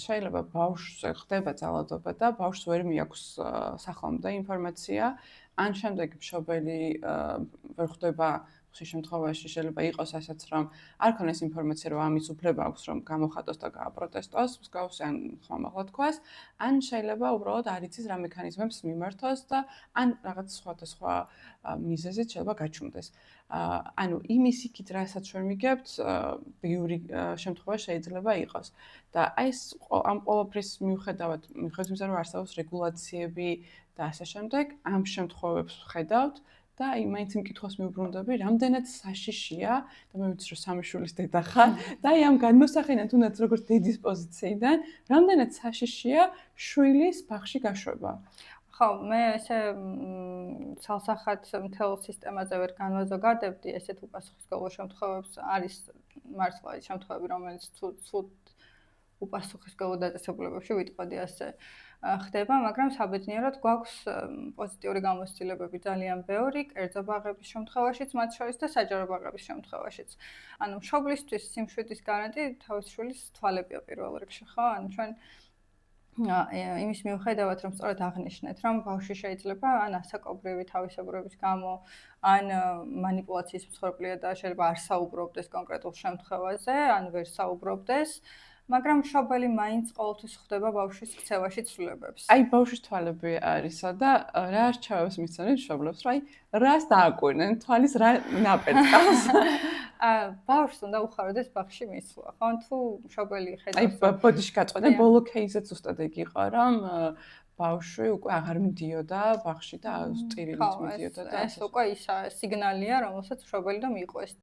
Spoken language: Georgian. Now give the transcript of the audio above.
შეიძლება ბავშვს ხდება ძალადობა და ბავშვს ვერ მიაქვს სახლამდე ინფორმაცია, ან შემდეგ მშობელი ვერ ხვდება ხშირ შემთხვევაში შეიძლება იყოს ასეც რომ არ ქონდეს ინფორმაცია რომ ამის უფლება აქვს რომ გამოხატოს და გააპროტესტოს, მსგავსი ან ხმამაღლა თქვას, ან შეიძლება უბრალოდ არ იცის რა მექანიზმებს მიმართოს და ან რაღაც სხვადასხვა მიზეზით შეიძლება გაჩუმდეს. ანუ იმის იქით რასაც ვერ მიგებთ, ბევრი შემთხვევა შეიძლება იყოს. და აი ეს ამ ყველაფრის მიუხედავად იმისა რომ არსებობს რეგულაციები და ასე შემდეგ, ამ შემთხვევებს ვხედავთ და აი მაინც იმ კითხვას მივუბრუნდები, რამდენად საშიშია და მე ვიცი რომ სამი შვილის დედა ხარ და აი ამ განმოსახენად თუნდაც როგორც დედის პოზიციიდან, რამდენად საშიშია შვილის ბაღში გაშვება. ხო, მე ესე ცალსახად მთელ სისტემაზე ვერ განვაზოგადებდი, ესეთ უპასუხისმგებლო შემთხვევებს არის მართლა ის შემთხვევები, რომელიც ცუდ უპასუხისმგებლო დაწესებულებებში ვიტყოდი ასე ხდება, მაგრამ საბედნიეროდ გვაქვს პოზიტიური გამოცდილებები ძალიან ბევრი, კერძო ბაღების შემთხვევაშიც, მათ შორის და საჯარო ბაღების შემთხვევაშიც. ანუ მშობლისთვის სიმშვიდის გარანტი თავის შვილის თვალებია პირველ რიგში, ხო? ანუ ჩვენ იმის მიუხედავად რომ სწორად აღნიშნეთ, რომ ბავშვი შეიძლება ან ასაკობრივი თავისებურების გამო, ან მანიპულაციის მსხვერპლია და შეიძლება არ საუბრობდეს კონკრეტულ შემთხვევაზე, ან ვერ საუბრობდეს, მაგრამ მშობელი მაინც ყოველთვის ხვდება ბავშვის ქცევაში ცვლილებებს. აი ბავშვის თვალები არისა და რა არჩევებს მისცემენ მშობლებს, რომ აი რას დააკვირდნენ, თვალის რა ნაპერწკალს. ბავშვს უნდა უხაროდეს ბაღში მისვლა, ხო? თუ მშობელი ხედავს. აი ბოდიში გაწყვეტენ, ბოლო კეისზე ზუსტად ეგ იყო, რომ ბავშვი უკვე აღარ მიდიოდა ბაღში და სტირილით მიდიოდა და ეს უკვე ის სიგნალია, რომელსაც მშობელი და მიყვეს.